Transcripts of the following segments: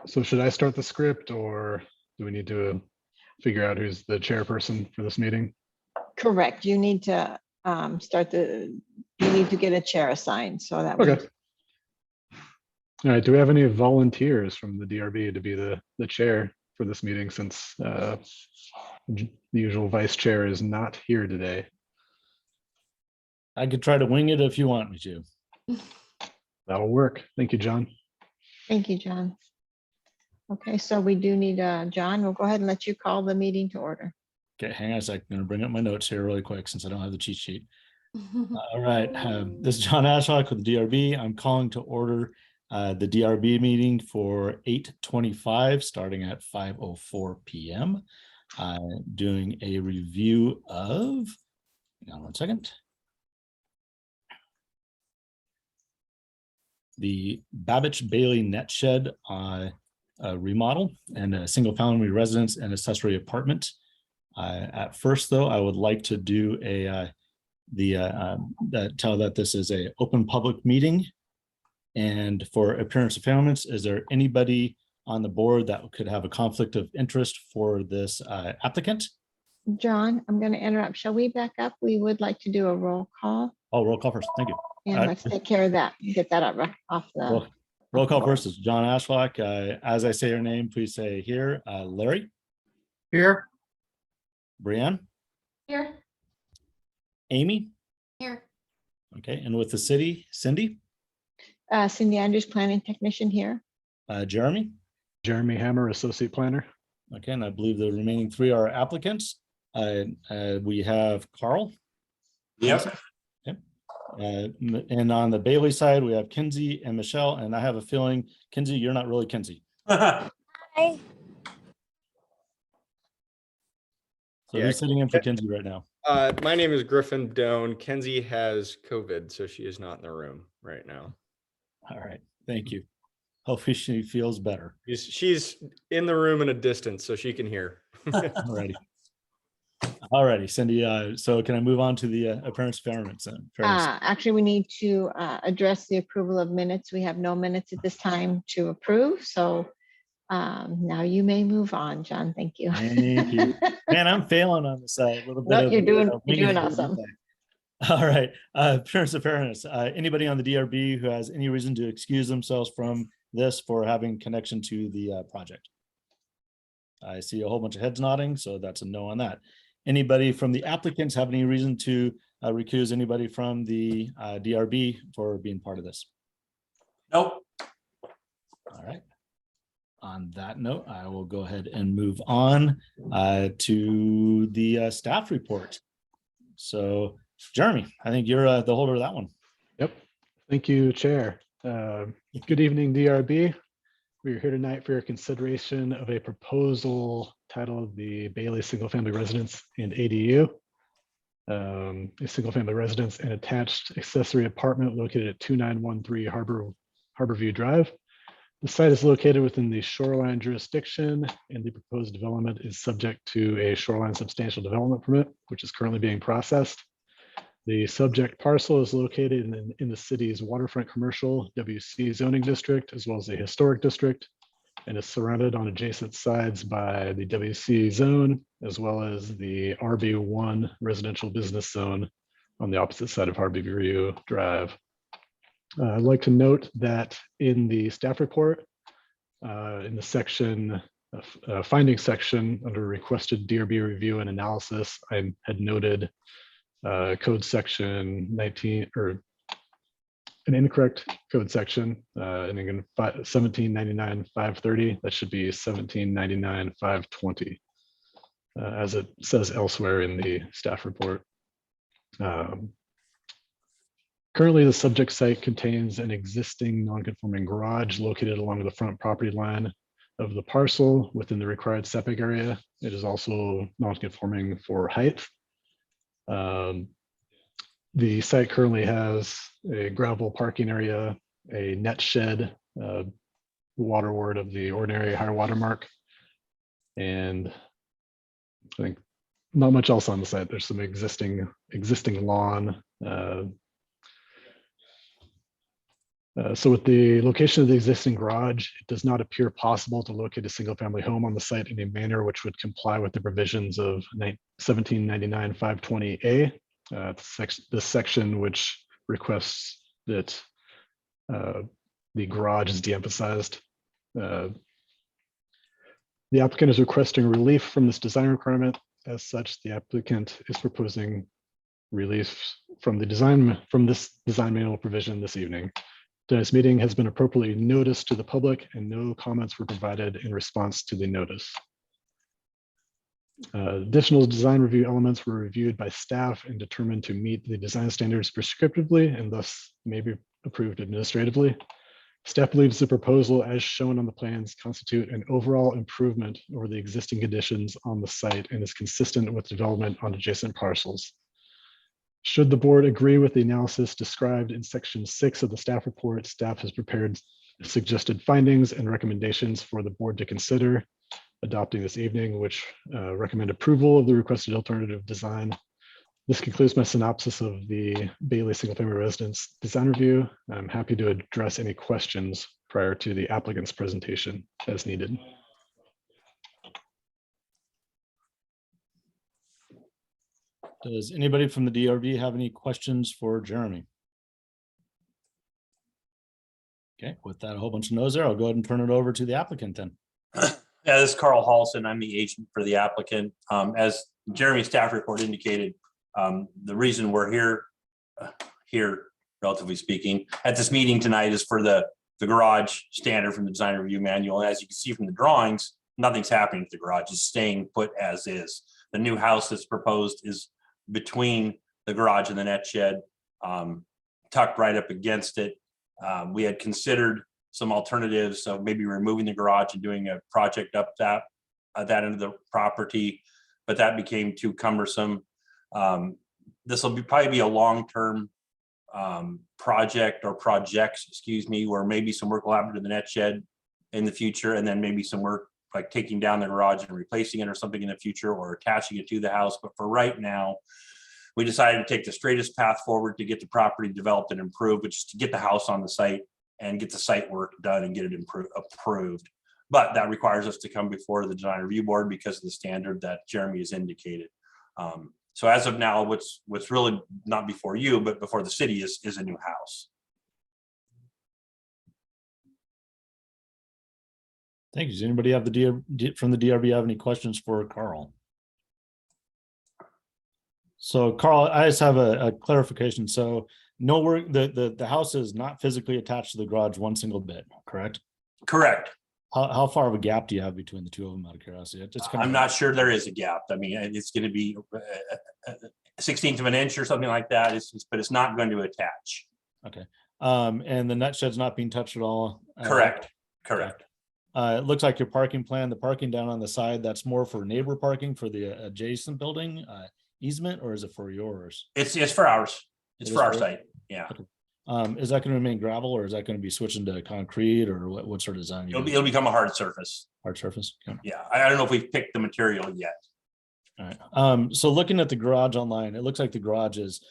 So should I start the script, or do we need to figure out who's the chairperson for this meeting? Correct. You need to you need to get a chair assigned so that we. Okay. All right. Do we have any volunteers from the DRB to be the chair for this meeting, since the usual vice chair is not here today? I could try to wing it if you want me to. That'll work. Thank you, John. Thank you, John. Okay, so we do need John. We'll go ahead and let you call the meeting to order. Okay, hang on a sec. I'm going to bring up my notes here really quick since I don't have the cheat sheet. All right, this is John Ashlock with the DRB. I'm calling to order the DRB meeting for 8:25, starting at 5:04 p.m. Doing a review of, hang on one second, the Babbage Bailey net shed remodel and a single family residence and accessory apartment. At first, though, I would like to do tell that this is a open public meeting. And for appearance of fairness, is there anybody on the board that could have a conflict of interest for this applicant? John, I'm going to interrupt. Shall we back up? We would like to do a roll call. Oh, roll call first. Thank you. And let's take care of that. Get that off the. Roll call first is John Ashlock. As I say your name, please say here. Larry. Here. Brianne. Here. Amy. Here. Okay, and with the city, Cindy. Cindy Andrews, planning technician here. Jeremy. Jeremy Hammer, associate planner. Okay, and I believe the remaining three are applicants. We have Carl. Yep. Okay. And on the Bailey side, we have Kinsey and Michelle, and I have a feeling, Kinsey, you're not really Kinsey. Hi. So Yeah. who's sitting in for Kinsey right now? My name is Griffin Doan. Kenzie has COVID, so she is not in the room right now. All right, thank you. Hopefully she feels better. She's in the room in a distance, so she can hear. Alrighty, Cindy. So can I move on to the appearance of fairness? Actually, we need to address the approval of minutes. We have no minutes at this time to approve. So now you may move on, John. Thank you. Thank you. Man, I'm failing on this little bit. No, of, you're doing winging it. awesome. All right, appearance of fairness. Anybody on the DRB who has any reason to excuse themselves from this for having connection to the project? I see a whole bunch of heads nodding, so that's a no on that. Anybody from the applicants have any reason to recuse anybody from the DRB for being part of this? Nope. All right. On that note, I will go ahead and move on to the staff report. So, Jeremy, I think you're the holder of that one. Yep. Thank you, Chair. Good evening, DRB. We are here tonight for your consideration of a proposal titled the Bailey Single Family Residence and ADU. A single family residence and attached accessory apartment located at 2913 Harborview Drive. The site is located within the shoreline jurisdiction, and the proposed development is subject to a shoreline substantial development permit, which is currently being processed. The subject parcel is located in the city's waterfront commercial WC zoning district, as well as the historic district, and is surrounded on adjacent sides by the WC zone, as well as the RB1 residential business zone on the opposite side of Harborview Drive. I'd like to note that in the staff report, in the section, finding section under requested DRB review and analysis, I had noted code section 19, or an incorrect code section, and again 1799-530. That should be 1799-520, as it says elsewhere in the staff report. Currently, the subject site contains an existing non-conforming garage located along the front property line of the parcel within the required setback area. It is also non-conforming for height. The site currently has a gravel parking area, a net shed, waterward of the ordinary high water mark, and I think not much else on the site. There's some existing lawn, So with the location of the existing garage, it does not appear possible to locate a single family home on the site in a manner which would comply with the provisions of 1799 520A. This section which requests that the garage is de-emphasized. The applicant is requesting relief from this design requirement. As such, the applicant is proposing relief from this design manual provision this evening. Tonight's meeting has been appropriately noticed to the public and no comments were provided in response to the notice. Additional design review elements were reviewed by staff and determined to meet the design standards prescriptively and thus may be approved administratively. Staff believes the proposal as shown on the plans constitute an overall improvement over the existing conditions on the site and is consistent with development on adjacent parcels. Should the board agree with the analysis described in section 6 of the staff report, staff has prepared suggested findings and recommendations for the board to consider adopting this evening, which recommend approval of the requested alternative design. This concludes my synopsis of the Bailey Single Family Residence Design Review. I'm happy to address any questions prior to the applicant's presentation as needed. Does anybody from the DRB have any questions for Jeremy? Okay, with that, a whole bunch of no's there. I'll go ahead and turn it over to the applicant then. Yeah, this is Carl Halson. I'm the agent for the applicant. As Jeremy's staff report indicated, the reason we're here, relatively speaking, at this meeting tonight is for the garage standard from the design review manual. And as you can see from the drawings, nothing's happening to the garage. It's staying put as is. The new house that's proposed is between the garage and the net shed, tucked right up against it. We had considered some alternatives, so maybe removing the garage and doing a project up that end of the property, but that became too cumbersome. This will probably be a long-term project or projects, excuse me, where maybe some work will happen to the net shed in the future, and then maybe some work like taking down the garage and replacing it or something in the future, or attaching it to the house. But for right now, we decided to take the straightest path forward to get the property developed and improved, which is to get the house on the site and get the site work done and get it approved. But that requires us to come before the design review board because of the standard that Jeremy has indicated. So as of now, what's really not before you, but before the city is a new house. Thank you. Does anybody have from the DRB have any questions for Carl? So Carl, I just have a clarification. So no work, the house is not physically attached to the garage one single bit, correct? Correct. How far of a gap do you have between the two of them out of curiosity? I'm not sure there is a gap. I mean, it's going to be 1/16 of an inch or something like that. But it's not going to attach. Okay. And the nut shed's not being touched at all? Correct. Correct. It looks like your parking plan, the parking down on the side, that's more for neighbor parking for the adjacent building easement, or is it for yours? It's for ours. It's for our site. Yeah. Okay. Is that going to remain gravel, or is that going to be switching to concrete, or what sort of design? It'll become a hard surface. Hard surface. Okay. Yeah. I don't know if we've picked the material yet. All right. So looking at the garage online, it looks like the garage is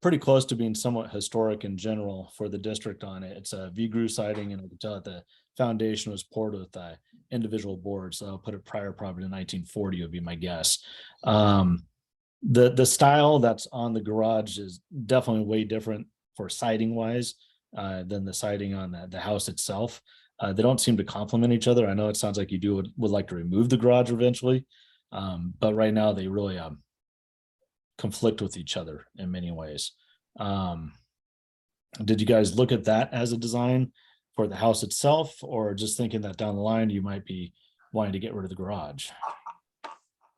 pretty close to being somewhat historic in general for the district on it. It's a V-groove siding, and I can tell that the foundation was poured with individual boards. So I'll put it prior probably to 1940 would be my guess. The style that's on the garage is definitely way different for siding wise than the siding on the house itself. They don't seem to complement each other. I know it sounds like you would like to remove the garage eventually, but right now they really conflict with each other in many ways. Did you guys look at that as a design for the house itself, or just thinking that down the line you might be wanting to get rid of the garage?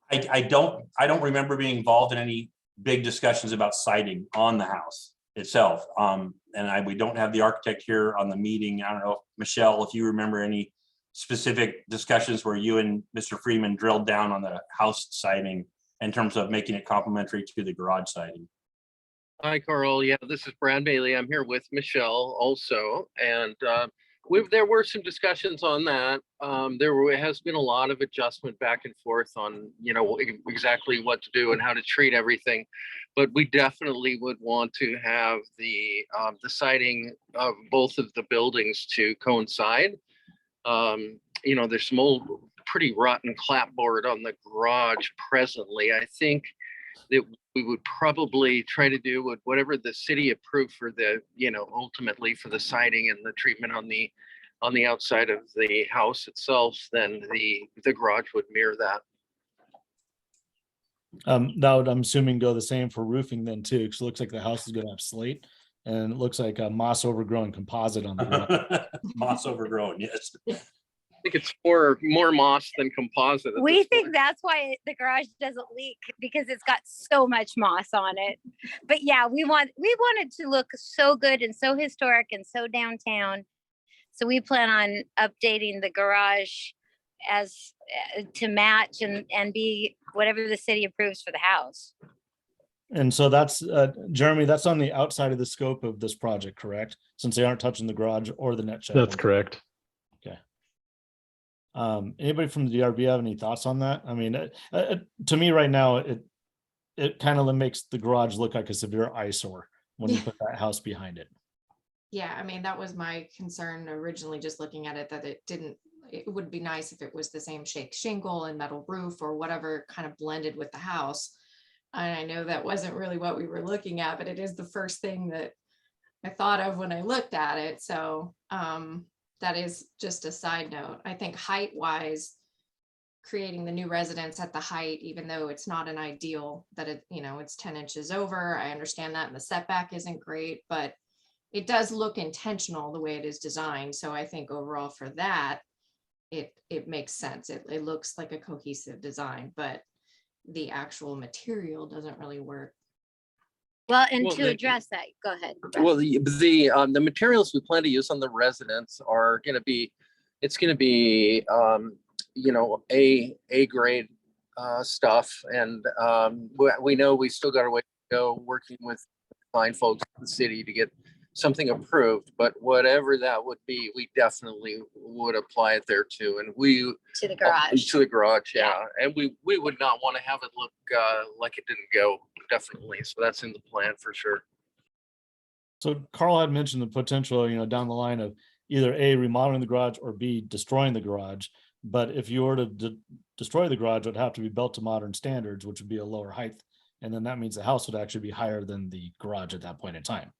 I don't remember being involved in any big discussions about siding on the house itself. We don't have the architect here on the meeting. I don't know, Michelle, if you remember any specific discussions where you and Mr. Freeman drilled down on the house siding in terms of making it complementary to the garage siding. Hi, Carl. Yeah, this is Brad Bailey. I'm here with Michelle also. And There were some discussions on that. Has been a lot of adjustment back and forth on, exactly what to do and how to treat everything. But we definitely would want to have the siding of both of the buildings to coincide. There's some old, pretty rotten clapboard on the garage presently. I think that we would probably try to do with whatever the city approved for the, ultimately for the siding and the treatment on the outside of the house itself, then the garage would mirror that. That would, I'm assuming, go the same for roofing then too, because it looks like the house is gonna have slate and it looks like a moss overgrown composite on the garage. Moss overgrown, yes. I think it's more moss than composite. at We this think point. that's why the garage doesn't leak, because it's got so much moss on it. But yeah, we want it to look so good and so historic and so downtown. So we plan on updating the garage as to match and be whatever the city approves for the house. And so that's, Jeremy, that's on the outside of the scope of this project, correct? Since they aren't touching the garage or the net shed. That's correct. Anybody from the DRB have any thoughts on that? I mean, to me right now, it kind of makes the garage look like a severe eyesore when you put that house behind it. Yeah, I mean, that was my concern originally, just looking at it, that it would be nice if it was the same shake shingle and metal roof or whatever kind of blended with the house. And I know that wasn't really what we were looking at, but it is the first thing that I thought of when I looked at it. So that is just a side note. I think height wise, creating the new residence at the height, even though it's not an ideal that it's 10 inches over. I understand that, and the setback isn't great, but it does look intentional the way it is designed. So I think overall for that, it makes sense. It looks like a cohesive design, but the actual material doesn't really work. Well, and Well, to address that, go ahead. Well, the materials we plan to use on the residence are going to be, it's going to be, A grade stuff. And we know we still got a way to go working with fine folks in the city to get something approved, but whatever that would be, we definitely would apply it there too. And To the garage. to the garage, yeah. And we would not want to have it look like it didn't go, definitely. So that's in the plan for sure. So Carl had mentioned the potential, down the line of either A, remodeling the garage, or B, destroying the garage. But if you were to destroy the garage, it would have to be built to modern standards, which would be a lower height. And then that means the house would actually be higher than the garage at that point in time.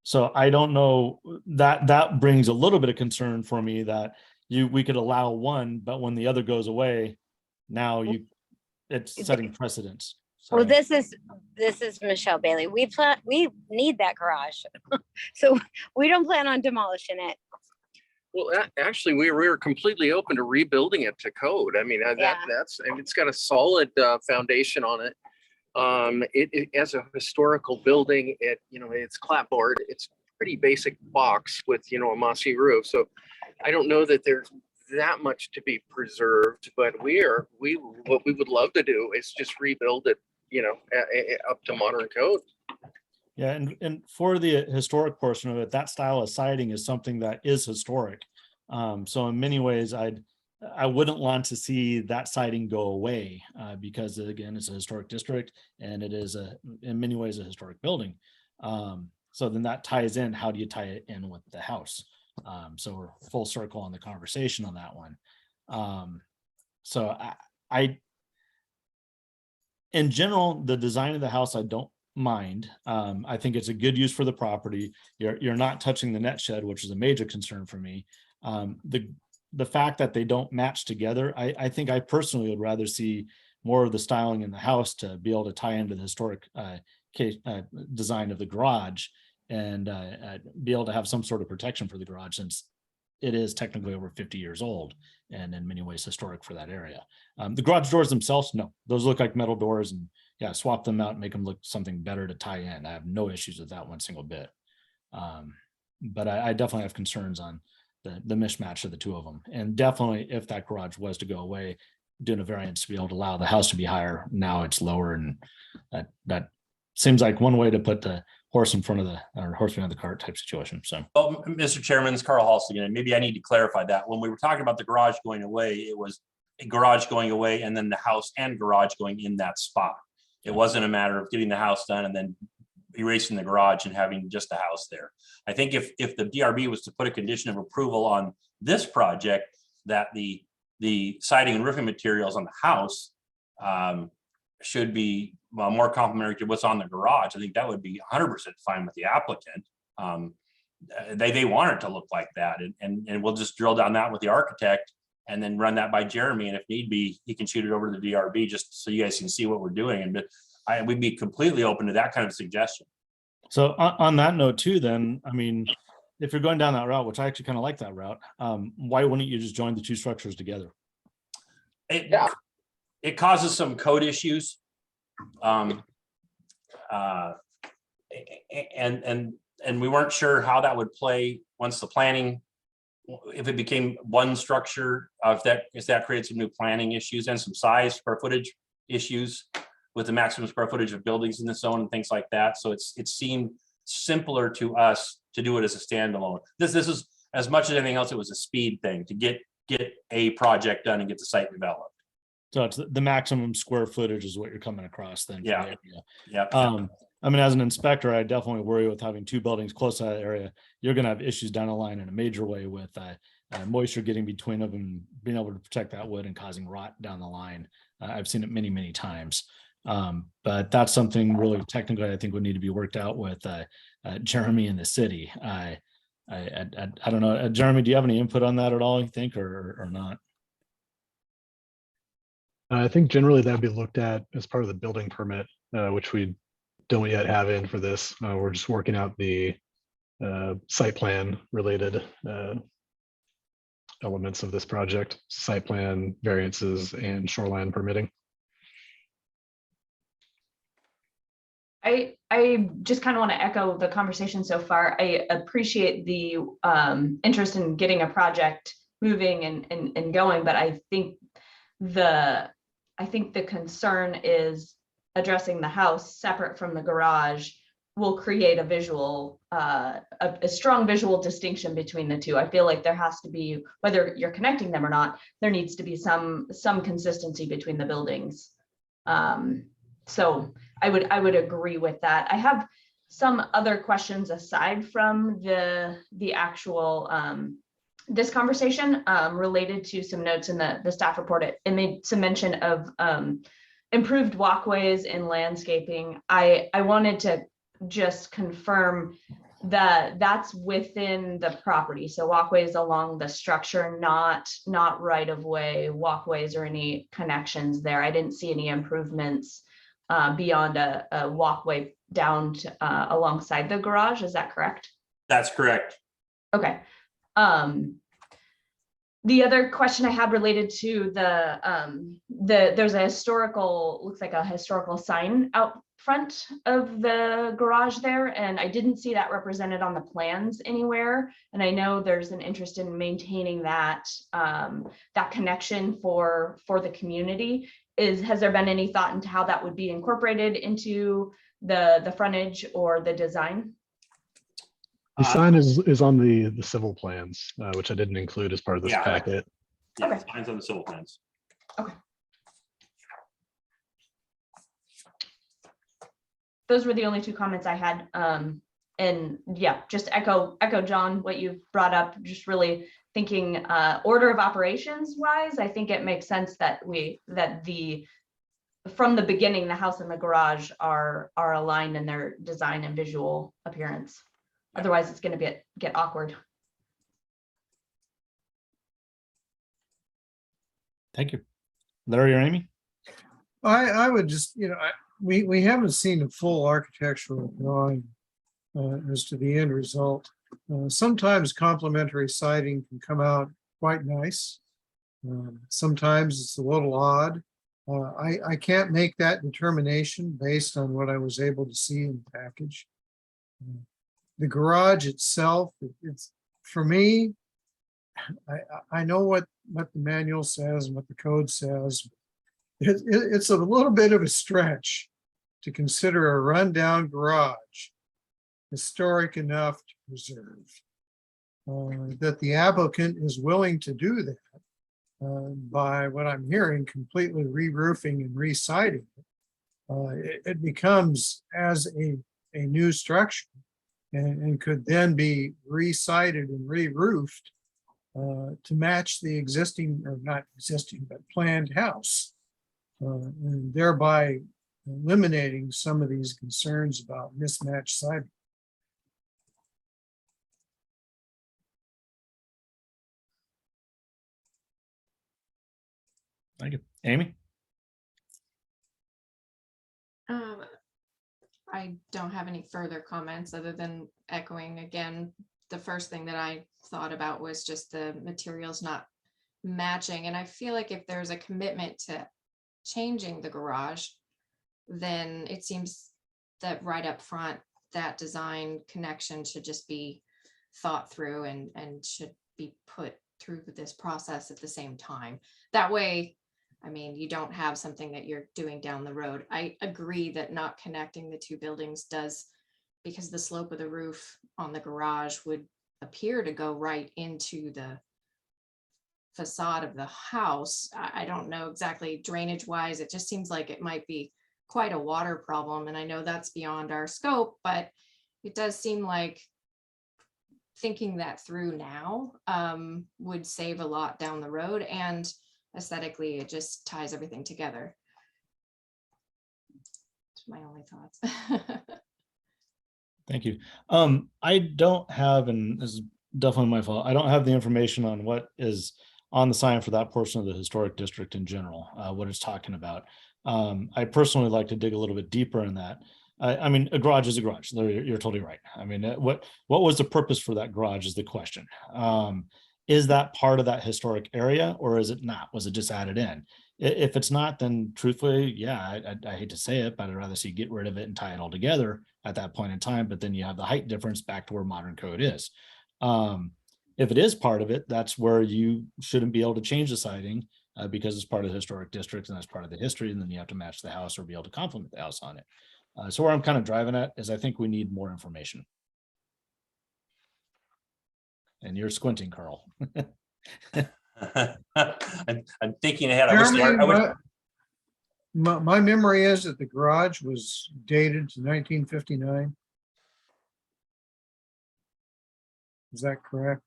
So I don't know, that brings a little bit of concern for me that we could allow one, but when the other goes away, now it's setting precedents. Well, So- this is Michelle Bailey. We need that garage. So we don't plan on demolishing it. Well, actually, we were completely open to rebuilding it to code. I mean, Yeah. it's got a solid foundation on it. It as a historical building, it's clapboard. It's pretty basic box with, a mossy roof. So I don't know that there's that much to be preserved, but what we would love to do is just rebuild it, up to modern code. Yeah, and for the historic portion of it, that style of siding is something that is historic. So in many ways, I wouldn't want to see that siding go away because again, it's a historic district and it is in many ways a historic building. So then that ties in, how do you tie it in with the house? So we're full circle on the conversation on that one. So I in general, the design of the house, I don't mind. I think it's a good use for the property. You're not touching the net shed, which is a major concern for me. The fact that they don't match together, I think I personally would rather see more of the styling in the house to be able to tie into the historic design of the garage and be able to have some sort of protection for the garage, since it is technically over 50 years old and in many ways historic for that area. The garage doors themselves, no, those look like metal doors, and yeah, swap them out and make them look something better to tie in. I have no issues with that one single bit. But I definitely have concerns on the mismatch of the two of them. And definitely if that garage was to go away, doing a variance to be able to allow the house to be higher, now it's lower. And that seems like one way to put the horse in front of the, or horse behind the cart type situation. So. Well, Mr. Chairman, it's Carl Halls again. Maybe I need to clarify that. When we were talking about the garage going away, it was a garage going away and then the house and garage going in that spot. It wasn't a matter of getting the house done and then erasing the garage and having just the house there. I think if the DRB was to put a condition of approval on this project, that the siding and roofing materials on the house should be more complementary to what's on the garage, I think that would be 100% fine with the applicant. They want it to look like that, and we'll just drill down that with the architect and then run that by Jeremy, and if need be, he can shoot it over to the DRB just so you guys can see what we're doing. And we'd be completely open to that kind of suggestion. So on that note too, then, I mean, if you're going down that route, which I actually kind of like that route, why wouldn't you just join the two structures together? It causes some code issues. And we weren't sure how that would play once the planning, if it became one structure, if that creates some new planning issues and some size, square footage issues with the maximum square footage of buildings in the zone and things like that. So it seemed simpler to us to do it as a standalone. This is, as much as anything else, it was a speed thing to get a project done and get the site developed. So it's the maximum square footage is what you're coming across then. Yeah. For the area. Yeah. I mean, as an inspector, I definitely worry with having two buildings close to that area. You're going to have issues down the line in a major way with moisture getting between them and being able to protect that wood and causing rot down the line. I've seen it many, many times. But that's something really technically I think would need to be worked out with Jeremy and the city. I don't know. Jeremy, do you have any input on that at all, you think, or not? I think generally that'd be looked at as part of the building permit, which we don't yet have in for this. We're just working out the site plan related elements of this project, site plan variances and shoreline permitting. I just kind of want to echo the conversation so far. I appreciate the interest in getting a project moving and going, but I think the concern is addressing the house separate from the garage will create a visual, a strong visual distinction between the two. I feel like there has to be, whether you're connecting them or not, there needs to be some consistency between the buildings. So I would agree with that. I have some other questions aside from the actual this conversation related to some notes in the staff report. It made some mention of improved walkways and landscaping. I wanted to just confirm that that's within the property. So walkways along the structure, not right of way walkways or any connections there. I didn't see any improvements beyond a walkway down to, alongside the garage. Is that correct? That's correct. Okay. The other question I had related to there's a historical, looks like a historical sign out front of the garage there, and I didn't see that represented on the plans anywhere. And I know there's an interest in maintaining that that connection for the community. Has there been any thought into how that would be incorporated into the frontage or the design? The sign is on the civil plans, which I didn't include as part of this packet. Yeah, Okay. signs on the civil plans. Okay. Those were the only two comments I had. And yeah, just echo John, what you've brought up, just really thinking order of operations wise, I think it makes sense that from the beginning, the house and the garage are aligned in their design and visual appearance. Otherwise, it's going to get awkward. Thank you. Larry or Amy? I would just, we haven't seen a full architectural drawing as to the end result. Sometimes complementary siding can come out quite nice. Sometimes it's a little odd. I can't make that determination based on what I was able to see in the package. The garage itself, it's for me, I know what the manual says and what the code says. It's a little bit of a stretch to consider a rundown garage historic enough to preserve. That the applicant is willing to do that by what I'm hearing, completely re-roofing and re-siding it. It becomes as a new structure and could then be re-sided and re-roofed to match the existing, or not existing, but planned house. And thereby eliminating some of these concerns about mismatched siding. Thank you. Amy? I don't have any further comments other than echoing again. The first thing that I thought about was just the materials not matching. And I feel like if there's a commitment to changing the garage, then it seems that right up front, that design connection should just be thought through and should be put through this process at the same time. That way, I mean, you don't have something that you're doing down the road. I agree that not connecting the two buildings does, because the slope of the roof on the garage would appear to go right into the facade of the house. I don't know exactly drainage wise. It just seems like it might be quite a water problem. And I know that's beyond our scope, but it does seem like thinking that through now would save a lot down the road, and aesthetically, it just ties everything together. That's my only thoughts. Thank you. I don't have, and this is definitely my fault, I don't have the information on what is on the sign for that portion of the historic district in general, what it's talking about. I personally like to dig a little bit deeper in that. I mean, a garage is a garage. You're totally right. I mean, what was the purpose for that garage is the question. Is that part of that historic area, or is it not? Was it just added in? If it's not, then truthfully, yeah, I hate to say it, but I'd rather see get rid of it and tie it all together at that point in time. But then you have the height difference back to where modern code is. If it is part of it, that's where you shouldn't be able to change the siding because it's part of the historic district and that's part of the history. And then you have to match the house or be able to complement the house on it. So where I'm kind of driving at is I think we need more information. And you're squinting, Carl. I'm thinking ahead. I wish the Jeremy, art- I wish- my memory is that the garage was dated to 1959. Is that correct?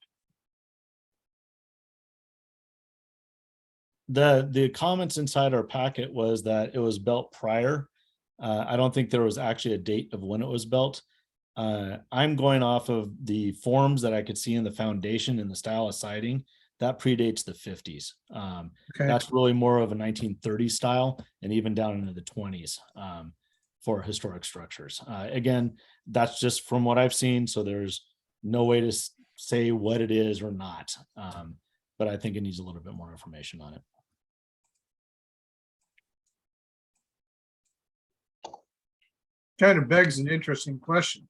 The comments inside our packet was that it was built prior. I don't think there was actually a date of when it was built. I'm going off of the forms that I could see in the foundation and the style of siding that predates the 50s. Okay. That's really more of a 1930s style and even down into the 20s for historic structures. Again, that's just from what I've seen. So there's no way to say what it is or not. But I think it needs a little bit more information on it. Kind of begs an interesting question.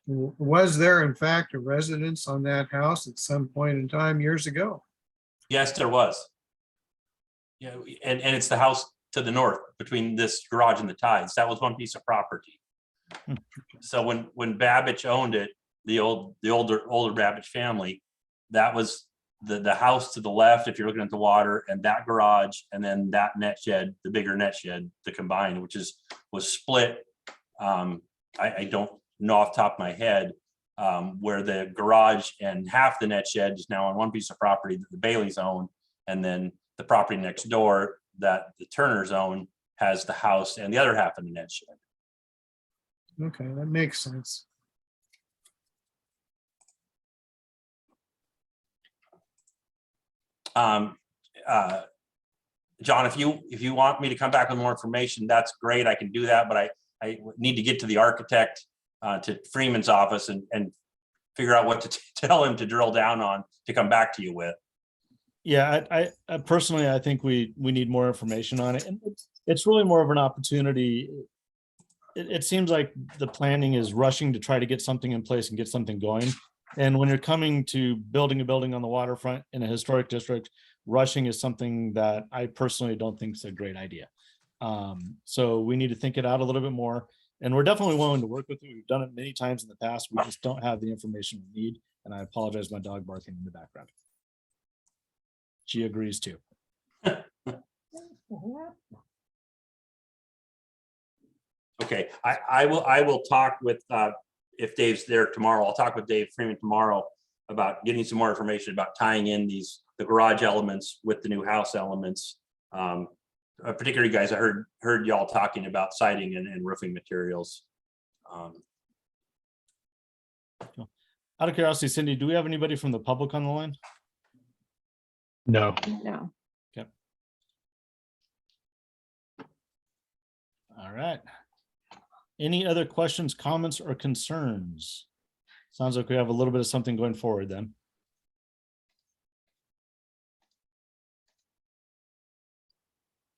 Was there in fact a residence on that house at some point in time years ago? Yes, there was. Yeah, and it's the house to the north between this garage and the tides. That was one piece of property. So when Babbage owned it, the older Babbage family, that was the house to the left if you're looking at the water, and that garage, and then that net shed, the bigger net shed, the combined, which was split. I don't know off the top of my head where the garage and half the net shed is now on one piece of property that the Baileys own, and then the property next door that the Turners own has the house and the other half of the net shed. Okay, that makes sense. John, if you want me to come back with more information, that's great. I can do that, but I need to get to the architect, to Freeman's office and figure out what to tell him to drill down on to come back to you with. Yeah, I personally, I think we need more information on it. And it's really more of an opportunity. It seems like the planning is rushing to try to get something in place and get something going. And when you're coming to building a building on the waterfront in a historic district, rushing is something that I personally don't think is a great idea. So we need to think it out a little bit more. And we're definitely willing to work with you. We've done it many times in the past. We just don't have the information we need. And I apologize, my dog barking in the background. She agrees too. Okay, I will talk with, if Dave's there tomorrow, I'll talk with Dave Freeman tomorrow about getting some more information about tying in the garage elements with the new house elements. Particularly, guys, I heard y'all talking about siding and roofing materials. Out of curiosity, Cindy, do we have anybody from the public on the line? No. No. Okay. All right. Any other questions, comments, or concerns? Sounds like we have a little bit of something going forward then.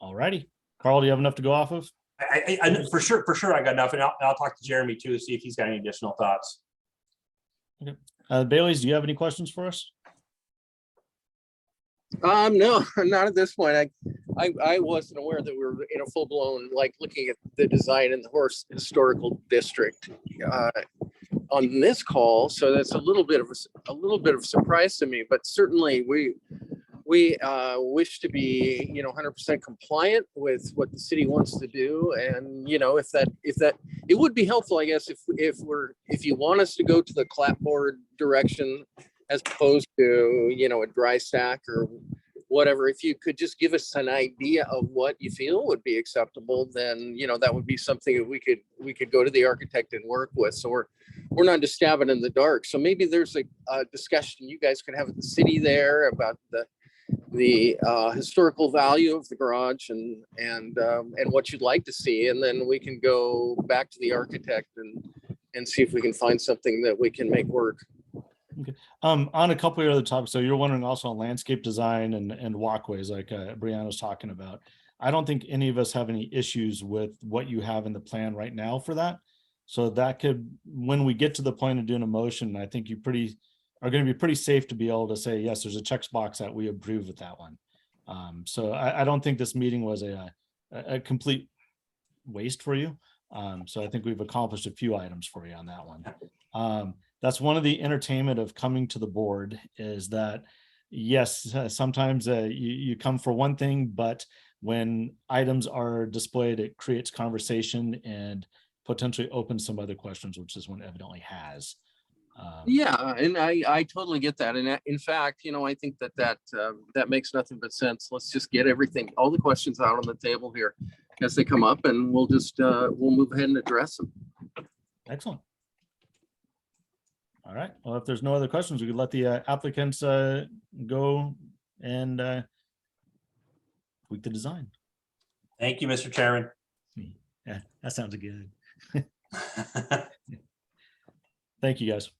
All righty. Carl, do you have enough to go off of? I for sure I got enough, and I'll talk to Jeremy too, see if he's got any additional thoughts. Okay. Bailey's, do you have any questions for us? No, not at this point. I wasn't aware that we were in a full blown, like looking at the design in the horse historical district on this call. So that's a little bit of a surprise to me, but certainly we wish to be, 100% compliant with what the city wants to do. And, if that, it would be helpful, I guess, if you want us to go to the clapboard direction as opposed to, a dry stack or whatever, if you could just give us an idea of what you feel would be acceptable, then, that would be something that we could go to the architect and work with. So we're not just stabbing in the dark. So maybe there's a discussion you guys could have at the city there about the historical value of the garage and what you'd like to see, and then we can go back to the architect and see if we can find something that we can make work. Okay. On a couple of other topics, so you're wondering also on landscape design and walkways, like Brianna's talking about. I don't think any of us have any issues with what you have in the plan right now for that. So that could, when we get to the point of doing a motion, I think you are going to be pretty safe to be able to say, yes, there's a checkbox that we approve with that one. So I don't think this meeting was a complete waste for you. So I think we've accomplished a few items for you on that one. That's one of the entertainment of coming to the board, is that, yes, sometimes you come for one thing, but when items are displayed, it creates conversation and potentially opens some other questions, which this one evidently has. Yeah, and I totally get that. And in fact, I think that makes nothing but sense. Let's just get all the questions out on the table here as they come up, and we'll move ahead and address them. Excellent. All right. Well, if there's no other questions, we could let the applicants go and tweak the design. Thank you, Mr. Chairman. Yeah, that sounds good. Thank you, guys.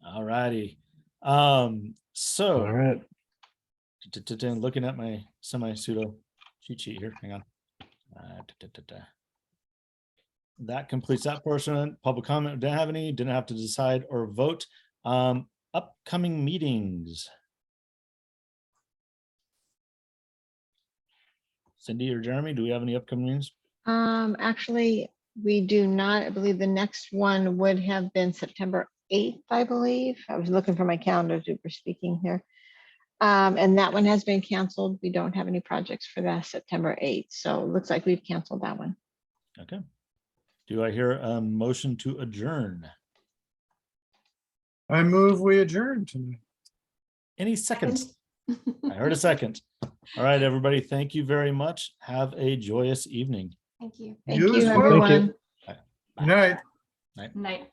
All righty. So, All right. looking at my semi-pseudo cheat sheet here. Hang on. That completes that portion. Public comment. Didn't have any. Didn't have to decide or vote. Upcoming meetings. Cindy or Jeremy, do we have any upcoming meetings? Actually, we do not. I believe the next one would have been September 8th, I believe. I was looking for my calendar as we were speaking here. And that one has been canceled. We don't have any projects for that September 8th. So it looks like we've canceled that one. Okay. Do I hear a motion to adjourn? I move we adjourn tonight. Any seconds? I heard a second. All right, everybody. Thank you very much. Have a joyous evening. Thank you. Thank You you, as well. everyone. Good night. Night. Night.